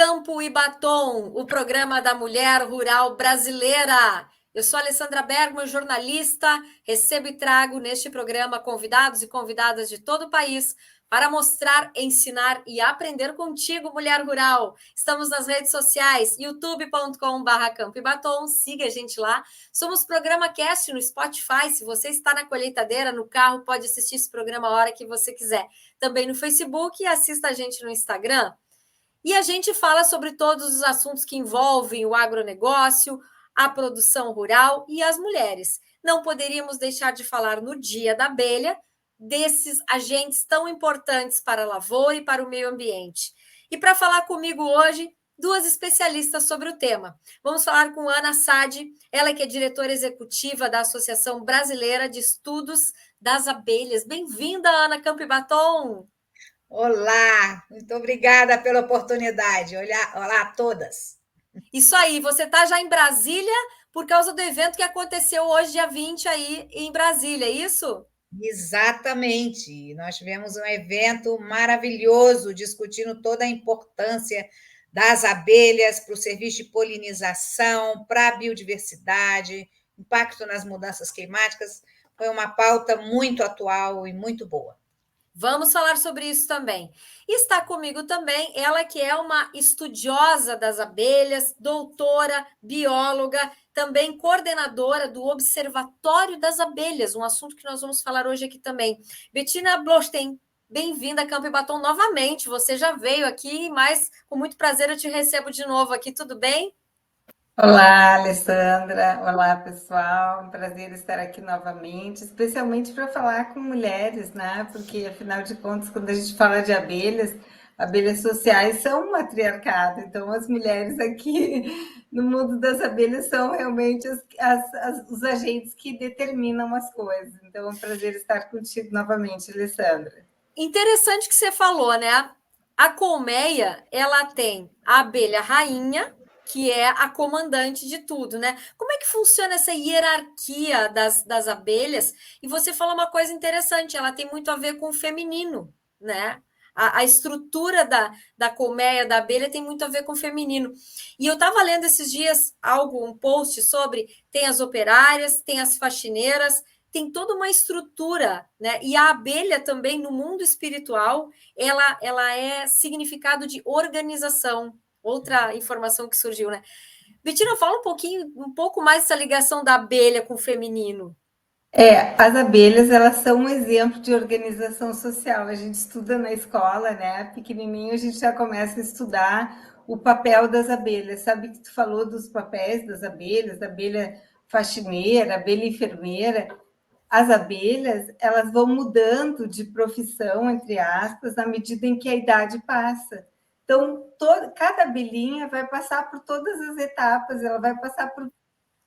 Campo e Batom, o programa da mulher rural brasileira. Eu sou Alessandra Bergman, jornalista, recebo e trago neste programa convidados e convidadas de todo o país para mostrar, ensinar e aprender contigo, mulher rural. Estamos nas redes sociais, youtube.com/Campo e Batom, siga a gente lá. Somos Programa Cast no Spotify, se você está na colheitadeira, no carro, pode assistir esse programa a hora que você quiser. Também no Facebook e assista a gente no Instagram. E a gente fala sobre todos os assuntos que envolvem o agronegócio, a produção rural e as mulheres. Não poderíamos deixar de falar no Dia da Abelha desses agentes tão importantes para a lavoura e para o meio ambiente. E para falar comigo hoje, duas especialistas sobre o tema. Vamos falar com Ana Sade, ela que é diretora executiva da Associação Brasileira de Estudos das Abelhas. Bem-vinda, Ana Campo e Batom! Olá, muito obrigada pela oportunidade. Olá a todas. Isso aí, você está já em Brasília por causa do evento que aconteceu hoje, dia 20, aí em Brasília, é isso? Exatamente. Nós tivemos um evento maravilhoso discutindo toda a importância das abelhas para o serviço de polinização, para a biodiversidade, impacto nas mudanças climáticas. Foi uma pauta muito atual e muito boa. Vamos falar sobre isso também. E está comigo também ela que é uma estudiosa das abelhas, doutora, bióloga, também coordenadora do Observatório das Abelhas, um assunto que nós vamos falar hoje aqui também. Bettina Blostein, bem-vinda a Campo e Batom novamente. Você já veio aqui, mas com muito prazer eu te recebo de novo aqui, tudo bem? Olá, Alessandra. Olá, pessoal. Um prazer estar aqui novamente, especialmente para falar com mulheres, né? Porque, afinal de contas, quando a gente fala de abelhas, abelhas sociais são um matriarcado. Então, as mulheres aqui no mundo das abelhas são realmente os agentes que determinam as coisas. Então, é um prazer estar contigo novamente, Alessandra. Interessante que você falou, né? A colmeia, ela tem a abelha rainha, que é a comandante de tudo, né? Como é que funciona essa hierarquia das abelhas? E você falou uma coisa interessante, ela tem muito a ver com o feminino, né? A estrutura da colmeia, da abelha, tem muito a ver com o feminino. E eu estava lendo esses dias um post sobre, tem as operárias, tem as faxineiras, tem toda uma estrutura, né? E a abelha também, no mundo espiritual, ela é significado de organização. Outra informação que surgiu, né? Bettina, fala um pouco mais dessa ligação da abelha com o feminino. As abelhas, elas são um exemplo de organização social. A gente estuda na escola, né? Pequenininho, a gente já começa a estudar o papel das abelhas. Sabe que tu falou dos papéis das abelhas, da abelha faxineira, abelha enfermeira. As abelhas, elas vão mudando de profissão, entre aspas, à medida em que a idade passa. Então, cada abelhinha vai passar por todas as etapas, ela vai passar por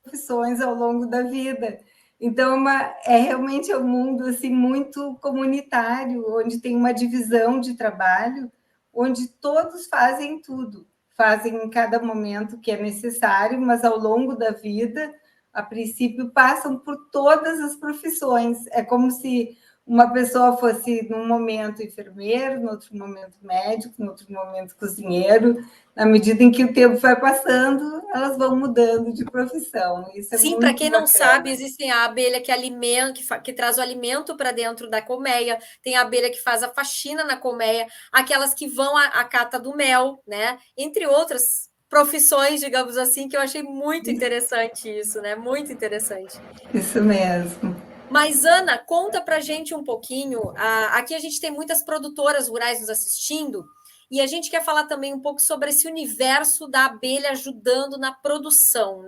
profissões ao longo da vida. Então, realmente um mundo assim, muito comunitário, onde tem uma divisão de trabalho, onde todos fazem tudo, fazem em cada momento que é necessário, mas ao longo da vida, a princípio, passam por todas as profissões. É como se uma pessoa fosse, num momento, enfermeiro, no outro momento, médico, no outro momento, cozinheiro. Na medida em que o tempo vai passando, elas vão mudando de profissão. Isso é Sim, para muito quem não sabe, bacana. existem a abelha que alimenta, que traz o alimento para dentro da colmeia, tem a abelha que faz a faxina na colmeia, aquelas que vão à cata do mel, né? Entre outras profissões, digamos assim, que eu achei muito interessante isso, né? Muito interessante. Isso mesmo. Mas, Ana, conta pra gente um pouquinho. Aqui a gente tem muitas produtoras rurais nos assistindo, e a gente quer falar também um pouco sobre esse universo da abelha ajudando na produção,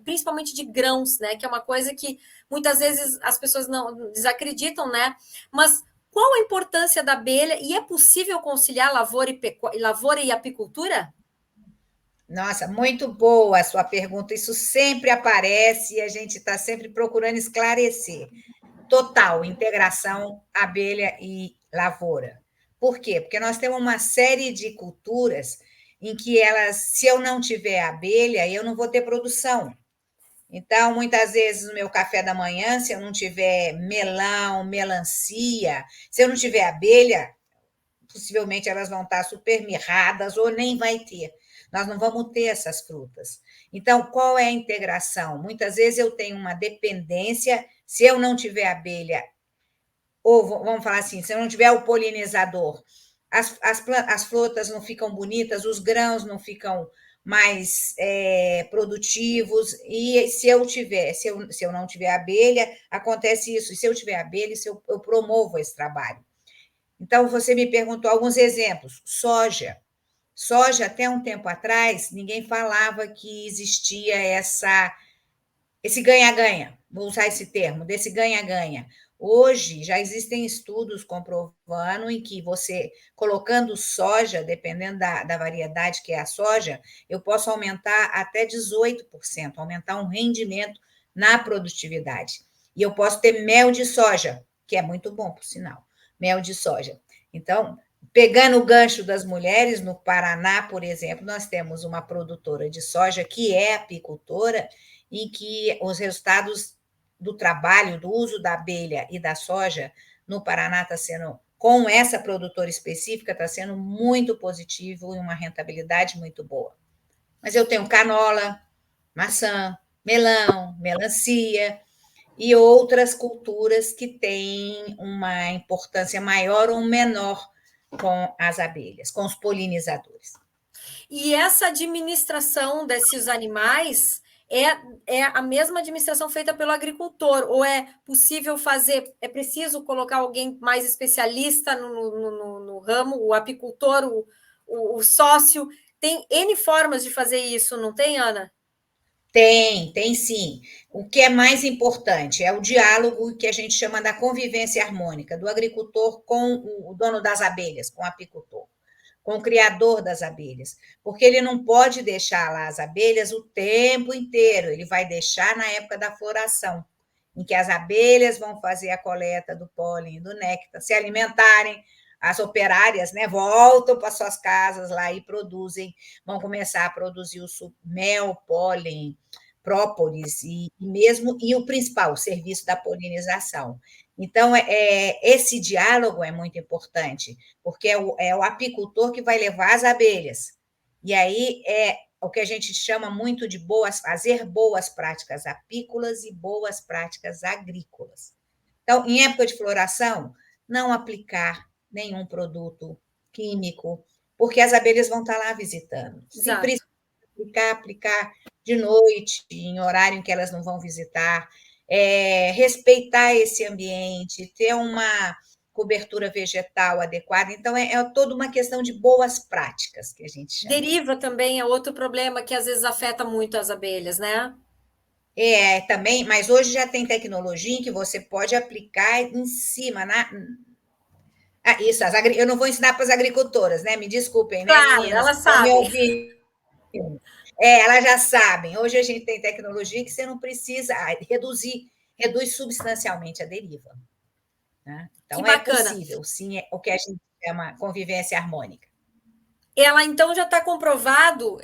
principalmente de grãos, né? Que é uma coisa que muitas vezes as pessoas não desacreditam, né? Mas qual a importância da abelha? E é possível conciliar lavoura e apicultura? Nossa, muito boa a sua pergunta. Isso sempre aparece e a gente está sempre procurando esclarecer. Total integração abelha e lavoura. Por quê? Porque nós temos uma série de culturas em que elas, se eu não tiver abelha, eu não vou ter produção. Então, muitas vezes no meu café da manhã, se eu não tiver melão, melancia, se eu não tiver abelha, possivelmente elas vão estar super mirradas ou nem vai ter. Nós não vamos ter essas frutas. Então, qual é a integração? Muitas vezes eu tenho uma dependência, se eu não tiver abelha, ou vamos falar assim, se eu não tiver o polinizador, as frutas não ficam bonitas, os grãos não ficam mais produtivos, e se eu não tiver abelha, acontece isso, e se eu tiver abelha, eu promovo esse trabalho. Então, você me perguntou alguns exemplos. Soja. Soja, até um tempo atrás, ninguém falava que existia esse ganha-ganha, vou usar esse termo, desse ganha-ganha. Hoje já existem estudos comprovando em que você, colocando soja, dependendo da variedade que é a soja, eu posso aumentar até 18%, aumentar um rendimento na produtividade. E eu posso ter mel de soja, que é muito bom, por sinal, mel de soja. Então, pegando o gancho das mulheres, no Paraná, por exemplo, nós temos uma produtora de soja que é apicultora, em que os resultados do trabalho, do uso da abelha e da soja no Paraná está sendo, com essa produtora específica, está sendo muito positivo e uma rentabilidade muito boa. Mas eu tenho canola, maçã, melão, melancia e outras culturas que têm uma importância maior ou menor com as abelhas, com os polinizadores. E essa administração desses animais é a mesma administração feita pelo agricultor, ou é possível fazer, é preciso colocar alguém mais especialista no ramo, o apicultor, o sócio, tem N formas de fazer isso, não tem, Ana? Tem sim. O que é mais importante é o diálogo que a gente chama da convivência harmônica, do agricultor com o dono das abelhas, com o apicultor, com o criador das abelhas, porque ele não pode deixar lá as abelhas o tempo inteiro, ele vai deixar na época da floração, em que as abelhas vão fazer a coleta do pólen e do néctar, se alimentarem, as operárias, né, voltam para suas casas lá e produzem, vão começar a produzir o mel, pólen, própolis e o principal, o serviço da polinização. Então, esse diálogo é muito importante, porque é o apicultor que vai levar as abelhas. E aí é o que a gente chama muito de fazer boas práticas apícolas e boas práticas agrícolas. Então, em época de floração, não aplicar nenhum produto químico, porque as abelhas vão estar lá visitando. Se Exato. precisar aplicar de noite, em horário em que elas não vão visitar, respeitar esse ambiente, ter uma cobertura vegetal adequada. Então, é toda uma questão de boas práticas, que a gente chama. Deriva também é outro problema que às vezes afeta muito as abelhas, né? Também, mas hoje já tem tecnologia em que você pode aplicar em cima, isso, eu não vou ensinar para as agricultoras, né? Me desculpem, né, Claro, meninas, elas que estão me sabem. ouvindo. Elas já sabem. Hoje a gente tem tecnologia que você não precisa reduz substancialmente a deriva. Né? Então, Que bacana. possível, sim, é o que a gente chama convivência harmônica. Ela então já está comprovado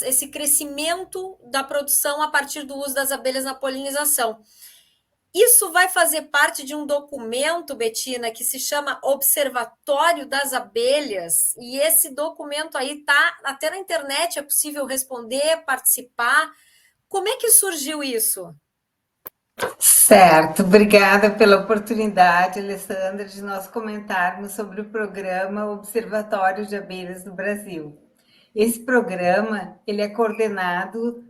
esse crescimento da produção a partir do uso das abelhas na polinização. Isso vai fazer parte de um documento, Betina, que se chama Observatório das Abelhas, e esse documento aí está até na internet, é possível responder, participar. Como é que surgiu isso? Certo, obrigada pela oportunidade, Alessandra, de nós comentarmos sobre o programa Observatório de Abelhas do Brasil. Esse programa ele é coordenado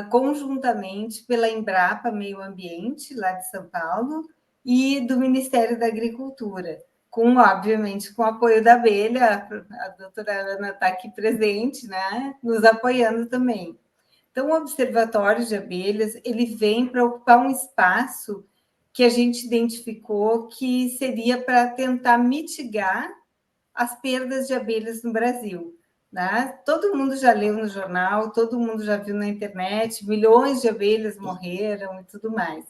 conjuntamente pela Embrapa Meio Ambiente, lá de São Paulo, e do Ministério da Agricultura, obviamente, com o apoio da abelha, a doutora Ana está aqui presente, né, nos apoiando também. Então, o Observatório de Abelhas, ele vem para ocupar um espaço que a gente identificou que seria para tentar mitigar as perdas de abelhas no Brasil. Né? Todo mundo já leu no jornal, todo mundo já viu na internet, milhões de abelhas morreram e tudo mais.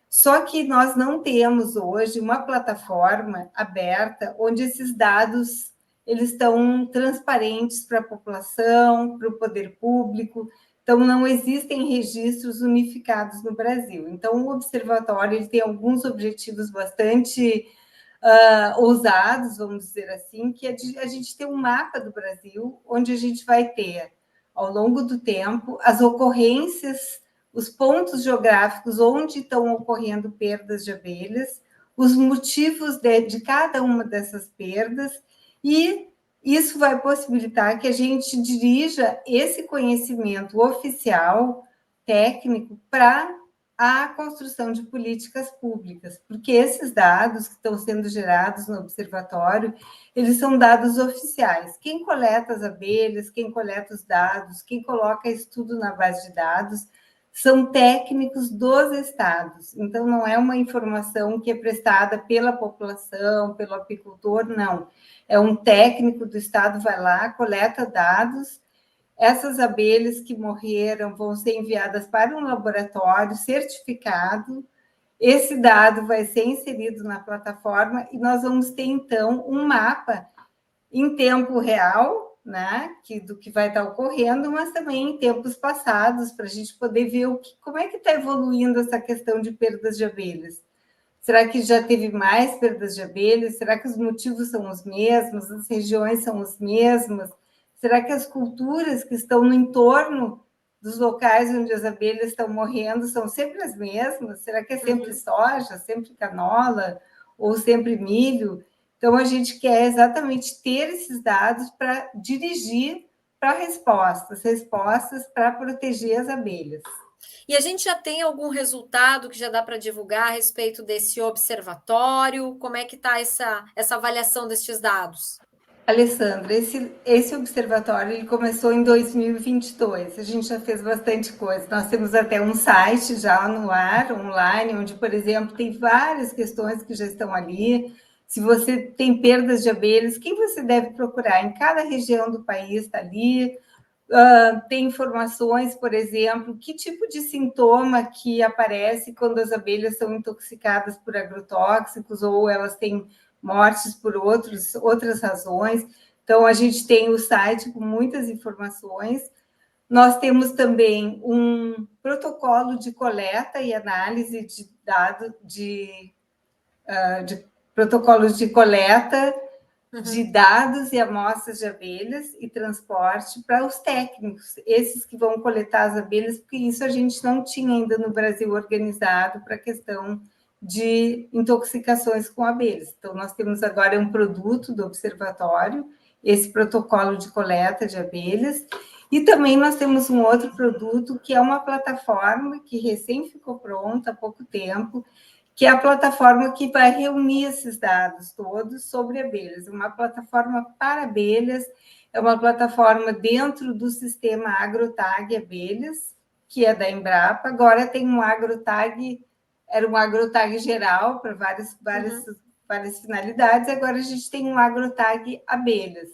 Só que nós não temos hoje uma plataforma aberta onde esses dados eles estão transparentes para a população, para o poder público. Então, não existem registros unificados no Brasil. Então, o observatório ele tem alguns objetivos bastante ousados, vamos dizer assim, que é a gente ter um mapa do Brasil, onde a gente vai ter, ao longo do tempo, as ocorrências, os pontos geográficos onde estão ocorrendo perdas de abelhas, os motivos de cada uma dessas perdas, e isso vai possibilitar que a gente dirija esse conhecimento oficial, técnico, para a construção de políticas públicas, porque esses dados que estão sendo gerados no observatório, eles são dados oficiais. Quem coleta as abelhas, quem coleta os dados, quem coloca estudo na base de dados, são técnicos dos estados. Então, não é uma informação que é prestada pela população, pelo apicultor, não. É um técnico do estado, vai lá, coleta dados. Essas abelhas que morreram vão ser enviadas para um laboratório certificado. Esse dado vai ser inserido na plataforma e nós vamos ter, então, um mapa em tempo real, né, do que vai estar ocorrendo, mas também em tempos passados, para a gente poder ver como é que está evoluindo essa questão de perdas de abelhas. Será que já teve mais perdas de abelhas? Será que os motivos são os mesmos? As regiões são as mesmas? Será que as culturas que estão no entorno dos locais onde as abelhas estão morrendo são sempre as mesmas? Será que é sempre soja, sempre canola ou sempre milho? Então, a gente quer exatamente ter esses dados para dirigir para respostas para proteger as abelhas. E a gente já tem algum resultado que já dá para divulgar a respeito desse observatório? Como é que está essa avaliação destes dados? Alessandra, esse observatório ele começou em 2022. A gente já fez bastante coisa. Nós temos até um site já no ar, online, onde, por exemplo, tem várias questões que já estão ali. Se você tem perdas de abelhas, quem você deve procurar? Em cada região do país está ali. Tem informações, por exemplo, que tipo de sintoma que aparece quando as abelhas são intoxicadas por agrotóxicos ou elas têm mortes por outras razões. Então, a gente tem o site com muitas informações. Nós temos também um protocolo de coleta e análise de dados, de protocolos de coleta de dados e amostras de abelhas e transporte para os técnicos, esses que vão coletar as abelhas, porque isso a gente não tinha ainda no Brasil organizado para a questão de intoxicações com abelhas. Então, nós temos agora um produto do observatório, esse protocolo de coleta de abelhas, e também nós temos um outro produto que é uma plataforma que recém ficou pronta há pouco tempo, que é a plataforma que vai reunir esses dados todos sobre abelhas. Uma plataforma para abelhas, é uma plataforma dentro do sistema AgroTag Abelhas, que é da Embrapa. Agora tem um AgroTag, era um AgroTag geral para várias finalidades, agora a gente tem um AgroTag Abelhas.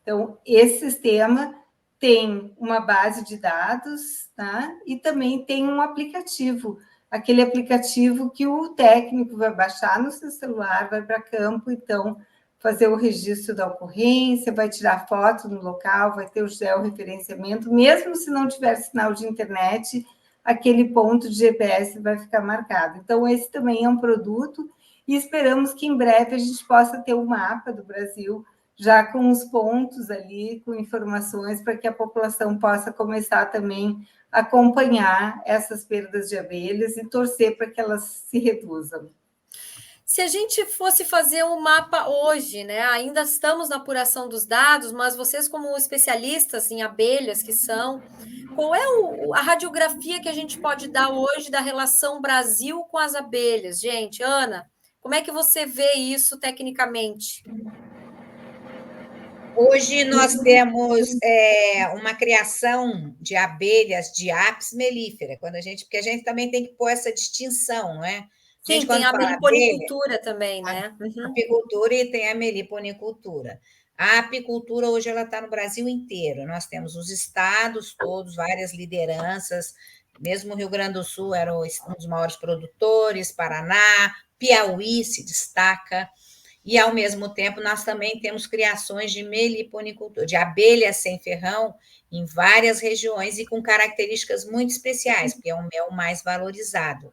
Então, esse sistema tem uma base de dados, tá? E também tem um aplicativo, aquele aplicativo que o técnico vai baixar no seu celular, vai para campo, então, fazer o registro da ocorrência, vai tirar foto no local, vai ter o georreferenciamento, mesmo se não tiver sinal de internet, aquele ponto de GPS vai ficar marcado. Então, esse também é um produto e esperamos que em breve a gente possa ter um mapa do Brasil já com os pontos ali, com informações, para que a população possa começar também a acompanhar essas perdas de abelhas e torcer para que elas se reduzam. Se a gente fosse fazer um mapa hoje, né? Ainda estamos na apuração dos dados, mas vocês, como especialistas em abelhas que são, qual é a radiografia que a gente pode dar hoje da relação Brasil com as abelhas? Gente, Ana, como é que você vê isso tecnicamente? Hoje nós temos uma criação de abelhas de Apis mellifera, porque a gente também tem que pôr essa distinção, não é? A gente, Sim, tem a meliponicultura também, né? A apicultura e tem a meliponicultura. A apicultura hoje ela está no Brasil inteiro. Nós temos os estados todos, várias lideranças, mesmo o Rio Grande do Sul era um dos maiores produtores, Paraná, Piauí se destaca. E, ao mesmo tempo, nós também temos criações de meliponicultura, de abelhas sem ferrão, em várias regiões e com características muito especiais, porque é um mel mais valorizado.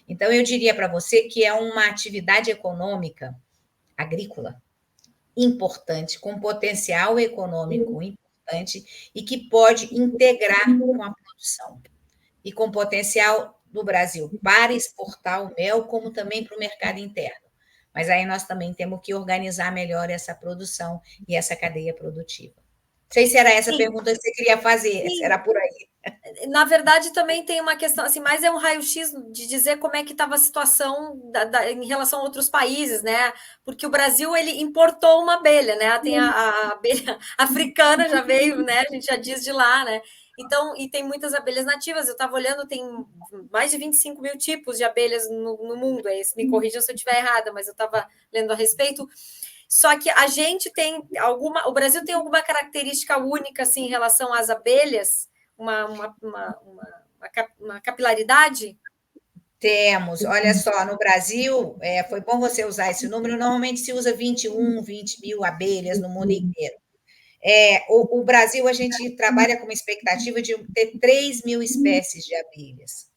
Então, eu diria para você que é uma atividade econômica agrícola importante, com potencial econômico importante e que pode integrar com a produção. E com potencial do Brasil para exportar o mel, como também para o mercado interno. Mas aí nós também temos que organizar melhor essa produção e essa cadeia produtiva. Não sei se era essa a pergunta que você queria fazer, se era por aí. Na verdade, também tem uma questão, assim, mais é um raio-x de dizer como é que estava a situação em relação a outros países, né? Porque o Brasil, ele importou uma abelha, né? Tem a abelha africana, já veio, né? A gente já diz de lá, né? Então, e tem muitas abelhas nativas. Eu estava olhando, tem mais de 25 mil tipos de abelhas no mundo. Me corrijam se eu estiver errada, mas eu estava lendo a respeito. Só que a gente tem o Brasil tem alguma característica única, assim, em relação às abelhas, uma capilaridade? Temos, olha só, no Brasil, foi bom você usar esse número, normalmente se usa 21, 20 mil abelhas no mundo inteiro. O Brasil, a gente trabalha com uma expectativa de ter 3 mil espécies de abelhas.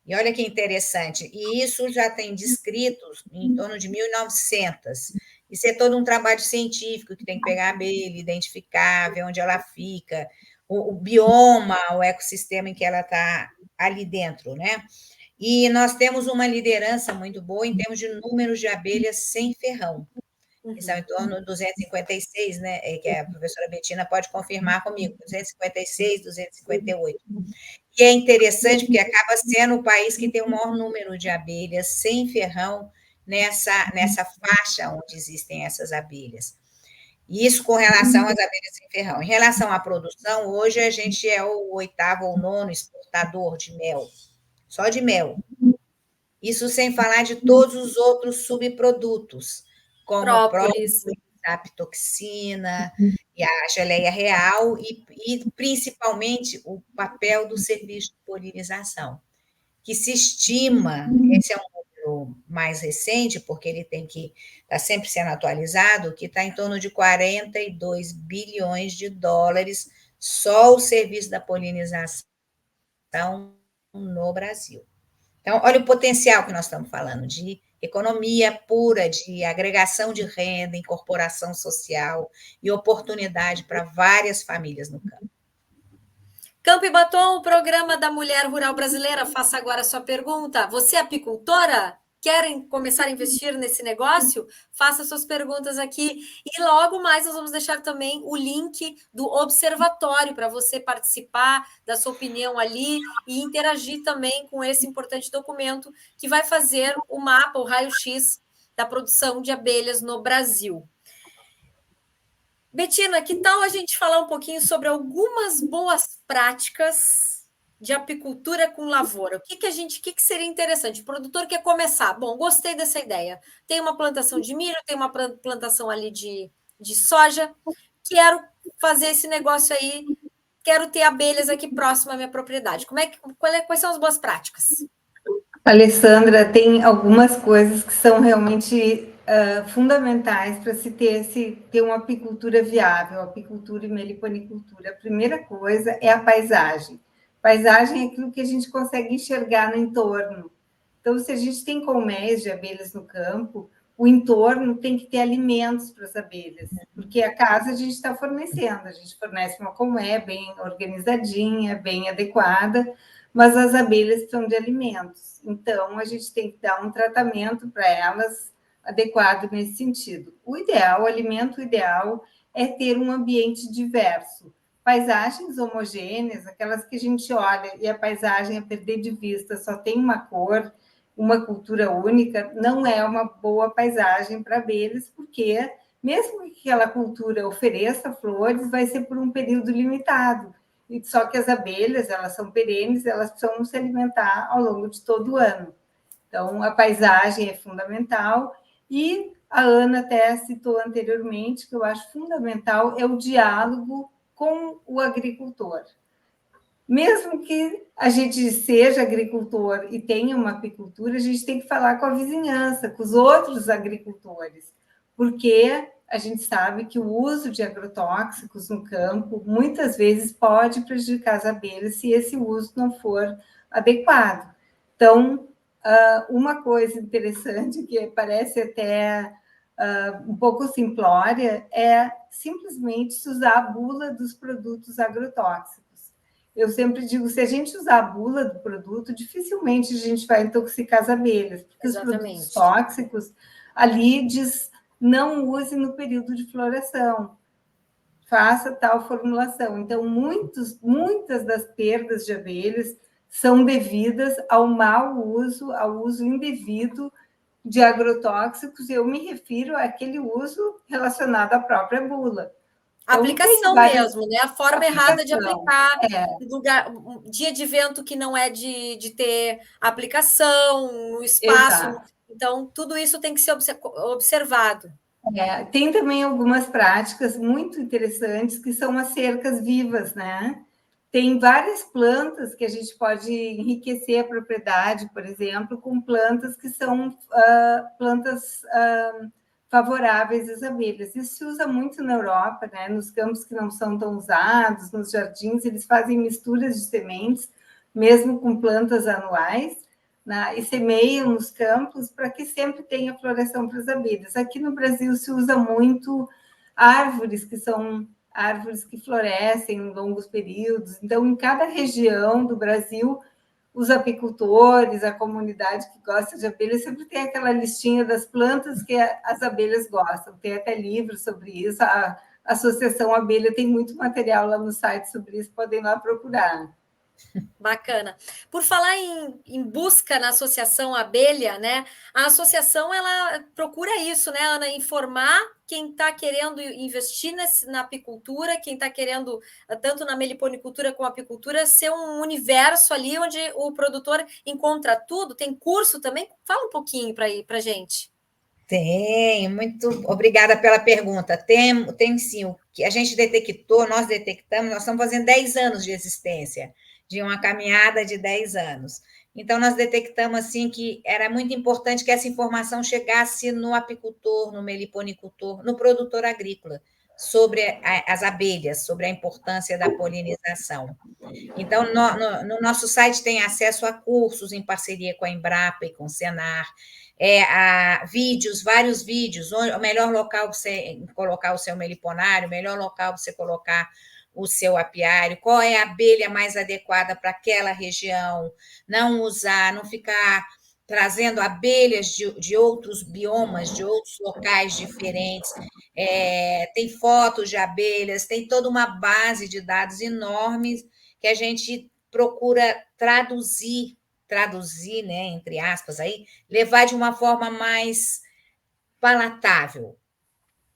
E olha que interessante, e isso já tem descritos em torno de 1900. Isso é todo um trabalho científico, que tem que pegar a abelha, identificar, ver onde ela fica, o bioma, o ecossistema em que ela está ali dentro, né? E nós temos uma liderança muito boa em termos de números de abelhas sem ferrão, que são em torno de 256, né? Que a professora Bettina pode confirmar comigo, 256, 258. E é interessante porque acaba sendo o país que tem o maior número de abelhas sem ferrão nessa faixa onde existem essas abelhas. Isso com relação às abelhas sem ferrão. Em relação à produção, hoje a gente é o 8º ou 9º exportador de mel, só de mel. Isso sem falar de todos os outros subprodutos, como própolis, a apitoxina e a geleia real, e principalmente o papel do serviço de polinização, que se estima, esse é um número mais recente, porque ele tem que estar sempre sendo atualizado, que está em torno de 42 bilhões de dólares só o serviço da polinização no Brasil. Então, olha o potencial que nós estamos falando, de economia pura, de agregação de renda, incorporação social e oportunidade para várias famílias no campo. Campo e Batom, o programa da Mulher Rural Brasileira. Faça agora a sua pergunta. Você é apicultora? Querem começar a investir nesse negócio? Faça suas perguntas aqui. E logo mais nós vamos deixar também o link do observatório para você participar, da sua opinião ali e interagir também com esse importante documento que vai fazer o mapa, o raio-x da produção de abelhas no Brasil. Bettina, que tal a gente falar um pouquinho sobre algumas boas práticas de apicultura com lavoura? O que seria interessante? O produtor quer começar. Bom, gostei dessa ideia. Tem uma plantação de milho, tem uma plantação ali de soja. Quero fazer esse negócio aí. Quero ter abelhas aqui próximo à minha propriedade. Quais são as boas práticas? Alessandra, tem algumas coisas que são realmente fundamentais para se ter uma apicultura viável, apicultura e meliponicultura. A primeira coisa é a paisagem. Paisagem é aquilo que a gente consegue enxergar no entorno. Então, se a gente tem colmeias de abelhas no campo, o entorno tem que ter alimentos para as abelhas, porque a casa a gente está fornecendo, a gente fornece uma colmeia bem organizadinha, bem adequada, mas as abelhas precisam de alimentos. Então, a gente tem que dar um tratamento para elas adequado nesse sentido. O alimento ideal é ter um ambiente diverso, paisagens homogêneas, aquelas que a gente olha e a paisagem a perder de vista só tem uma cor, uma cultura única, não é uma boa paisagem para abelhas, porque mesmo que aquela cultura ofereça flores, vai ser por um período limitado. Só que as abelhas, elas são perenes, elas precisam se alimentar ao longo de todo o ano. Então, a paisagem é fundamental. E a Ana até citou anteriormente, que eu acho fundamental, é o diálogo com o agricultor. Mesmo que a gente seja agricultor e tenha uma apicultura, a gente tem que falar com a vizinhança, com os outros agricultores, porque a gente sabe que o uso de agrotóxicos no campo muitas vezes pode prejudicar as abelhas se esse uso não for adequado. Então, uma coisa interessante que parece até um pouco simplória, é simplesmente se usar a bula dos produtos agrotóxicos. Eu sempre digo, se a gente usar a bula do produto, dificilmente a gente vai intoxicar as abelhas, porque Exatamente. Os produtos tóxicos, ali diz, não use no período de floração, faça tal formulação. Então, muitas das perdas de abelhas são devidas ao mau uso, ao uso indevido de agrotóxicos, eu me refiro àquele uso relacionado à própria bula. Então, aplicação mesmo, né? A forma errada de aplicar, dia de vento que não é de ter aplicação, no espaço. Exato. Então, tudo isso tem que ser observado. Tem também algumas práticas muito interessantes que são as cercas vivas, né? Tem várias plantas que a gente pode enriquecer a propriedade, por exemplo, com plantas que são plantas favoráveis às abelhas. Isso se usa muito na Europa, né? Nos campos que não são tão usados, nos jardins, eles fazem misturas de sementes, mesmo com plantas anuais, né? E semeiam nos campos para que sempre tenha floração para as abelhas. Aqui no Brasil se usa muito árvores que são árvores que florescem em longos períodos. Então, em cada região do Brasil, os apicultores, a comunidade que gosta de abelhas, sempre tem aquela listinha das plantas que as abelhas gostam. Tem até livros sobre isso. A Associação Abelha tem muito material lá no site sobre isso, podem lá procurar. Bacana. Por falar em busca na Associação Abelha, né? A associação ela procura isso, né, Ana? Informar quem está querendo investir na apicultura, quem está querendo, tanto na meliponicultura como apicultura, ser um universo ali onde o produtor encontra tudo. Tem curso também? Fala um pouquinho para a gente. Tem, muito obrigada pela pergunta. Tem sim, o que a gente detectou, nós detectamos, nós estamos fazendo 10 anos de existência, de uma caminhada de 10 anos. Então, nós detectamos assim que era muito importante que essa informação chegasse no apicultor, no meliponicultor, no produtor agrícola, sobre as abelhas, sobre a importância da polinização. Então, no nosso site tem acesso a cursos em parceria com a Embrapa e com o Senar, a vídeos, vários vídeos, o melhor local para você colocar o seu meliponário, o melhor local para você colocar o seu apiário, qual é a abelha mais adequada para aquela região, não usar, não ficar trazendo abelhas de outros biomas, de outros locais diferentes. Tem fotos de abelhas, tem toda uma base de dados enormes que a gente procura traduzir, né, entre aspas, aí, levar de uma forma mais palatável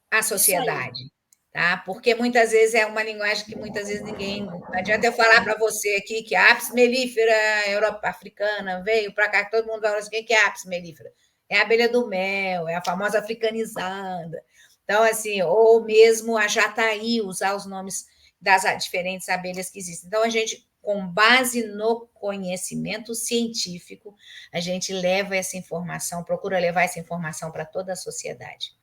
à sociedade. Tá? Porque muitas vezes é uma linguagem que muitas vezes ninguém. Não adianta eu falar para você aqui que a Apis mellifera africana veio para cá, que todo mundo fala assim: o que é a Apis mellifera? É a abelha do mel, é a famosa africanizada. Então, assim, ou mesmo a jataí, usar os nomes das diferentes abelhas que existem. Então, a gente, com base no conhecimento científico, a gente leva essa informação, procura levar essa informação para toda a sociedade.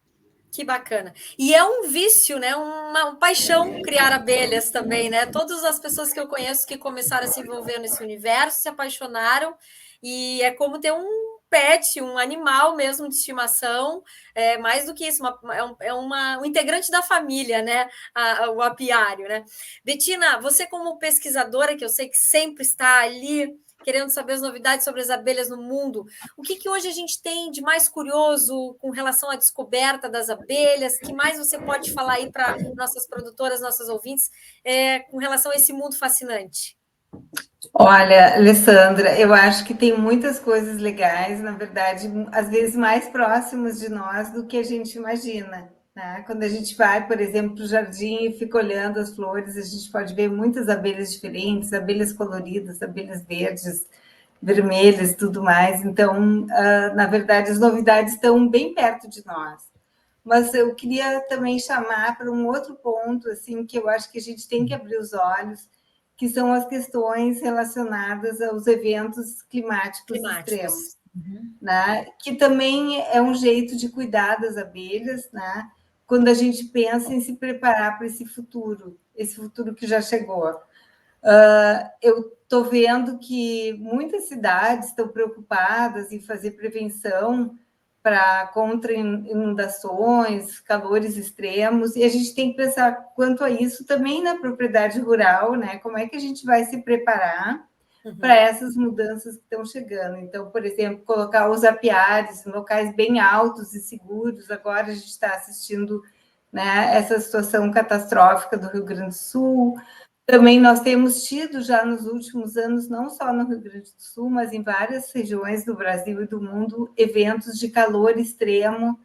Que bacana. E é um vício, né? Uma paixão criar abelhas também, né? Todas as pessoas que eu conheço que começaram a se envolver nesse universo se apaixonaram, e é como ter um pet, um animal mesmo de estimação, mais do que isso, um integrante da família, né? O apiário, né? Betina, você como pesquisadora, que eu sei que sempre está ali querendo saber as novidades sobre as abelhas no mundo, o que hoje a gente tem de mais curioso com relação à descoberta das abelhas? Que mais você pode falar aí para nossas produtoras, nossas ouvintes, com relação a esse mundo fascinante? Olha, Alessandra, eu acho que tem muitas coisas legais, na verdade, às vezes mais próximas de nós do que a gente imagina. Né? Quando a gente vai, por exemplo, para o jardim e fica olhando as flores, a gente pode ver muitas abelhas diferentes, abelhas coloridas, abelhas verdes, vermelhas e tudo mais. Então, na verdade, as novidades estão bem perto de nós. Mas eu queria também chamar para um outro ponto, assim, que eu acho que a gente tem que abrir os olhos, que são as questões relacionadas aos eventos climáticos extremos, né? Que também é um jeito de cuidar das abelhas, né? Quando a gente pensa em se preparar para esse futuro que já chegou. Eu estou vendo que muitas cidades estão preocupadas em fazer prevenção contra inundações, calores extremos, e a gente tem que pensar quanto a isso também na propriedade rural, né? Como é que a gente vai se preparar para essas mudanças que estão chegando. Então, por exemplo, colocar os apiários em locais bem altos e seguros. Agora a gente está assistindo, né, essa situação catastrófica do Rio Grande do Sul. Também nós temos tido já nos últimos anos, não só no Rio Grande do Sul, mas em várias regiões do Brasil e do mundo, eventos de calor extremo.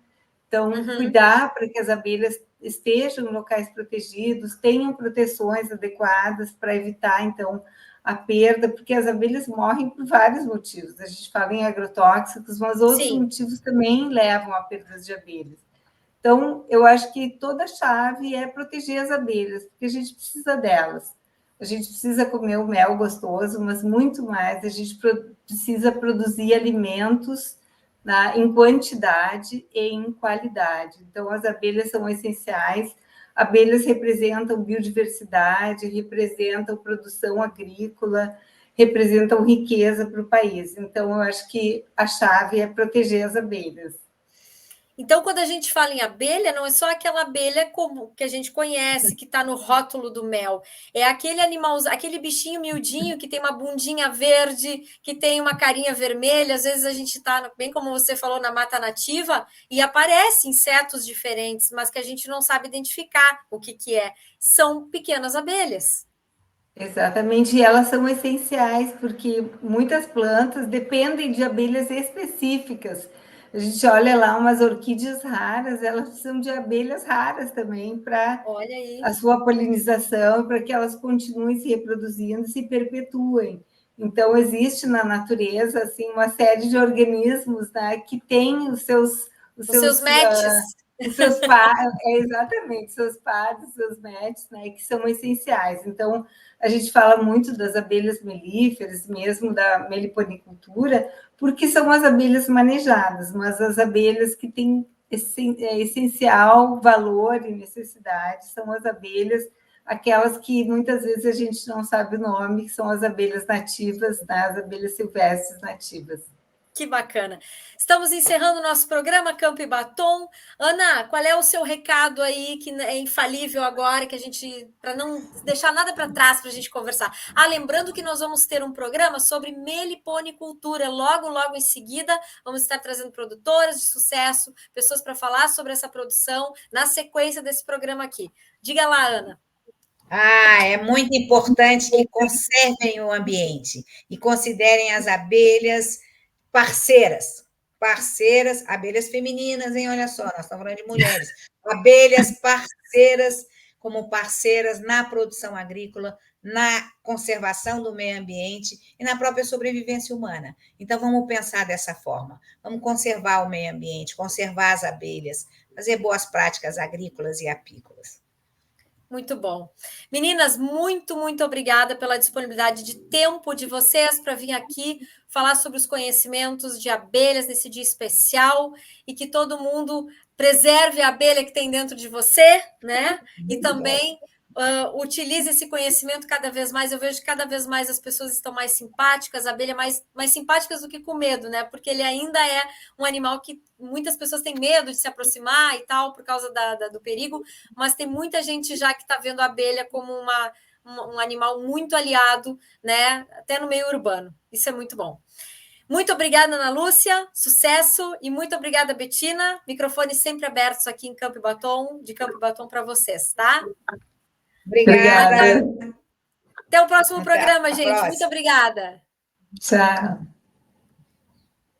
Então, cuidar para que as abelhas estejam em locais protegidos, tenham proteções adequadas para evitar, então, a perda, porque as abelhas morrem por vários motivos. A gente fala em agrotóxicos, mas outros motivos também levam a perdas de abelhas. Então, eu acho que toda a chave é proteger as abelhas, porque a gente precisa delas. A gente precisa comer o mel gostoso, mas muito mais, a gente precisa produzir alimentos, né, em quantidade e em qualidade. Então, as abelhas são essenciais. Abelhas representam biodiversidade, representam produção agrícola, representam riqueza para o país. Então, eu acho que a chave é proteger as abelhas. Então, quando a gente fala em abelha, não é só aquela abelha comum que a gente conhece, que está no rótulo do mel. É aquele animal, aquele bichinho miudinho que tem uma bundinha verde, que tem uma carinha vermelha. Às vezes a gente está, bem como você falou, na mata nativa, e aparece insetos diferentes, mas que a gente não sabe identificar o que é. São pequenas abelhas. Exatamente, e elas são essenciais, porque muitas plantas dependem de abelhas específicas. A gente olha lá umas orquídeas raras, elas precisam de abelhas raras também para a sua polinização, para que elas continuem se reproduzindo e se perpetuem. Então, existe na natureza assim, uma série de organismos, né, que têm os seus matches. Os seus pares, exatamente, seus pares, seus matches, né, que são essenciais. Então, a gente fala muito das abelhas melíferas, mesmo da meliponicultura, porque são as abelhas manejadas, mas as abelhas que têm essencial valor e necessidade são as abelhas, aquelas que muitas vezes a gente não sabe o nome, que são as abelhas nativas, né, as abelhas silvestres nativas. Que bacana. Estamos encerrando o nosso programa Campo e Batom. Ana, qual é o seu recado aí que é infalível agora, que a gente, para não deixar nada para trás para a gente conversar? Lembrando que nós vamos ter um programa sobre meliponicultura. Logo em seguida, vamos estar trazendo produtoras de sucesso, pessoas para falar sobre essa produção, na sequência desse programa aqui. Diga lá, Ana. É muito importante que conservem o ambiente e considerem as abelhas parceiras, abelhas femininas, hein? Olha só, nós estamos falando de mulheres. Abelhas parceiras, como parceiras na produção agrícola, na conservação do meio ambiente e na própria sobrevivência humana. Então, vamos pensar dessa forma. Vamos conservar o meio ambiente, conservar as abelhas, fazer boas práticas agrícolas e apícolas. Muito bom. Meninas, muito obrigada pela disponibilidade de tempo de vocês para vir aqui falar sobre os conhecimentos de abelhas nesse dia especial e que todo mundo preserve a abelha que tem dentro de você, né? E também utilize esse conhecimento cada vez mais. Eu vejo que cada vez mais as pessoas estão mais simpáticas, a abelha mais simpáticas do que com medo, né? Porque ele ainda é um animal que muitas pessoas têm medo de se aproximar e tal, por causa do perigo, mas tem muita gente já que está vendo a abelha como um animal muito aliado, né? Até no meio urbano. Isso é muito bom. Muito obrigada, Ana Lúcia, sucesso, e muito obrigada, Betina. Microfones sempre abertos aqui em Campo e Batom, de Campo e Batom para vocês, tá? Obrigada. Até o próximo programa, gente. Muito obrigada. Tchau.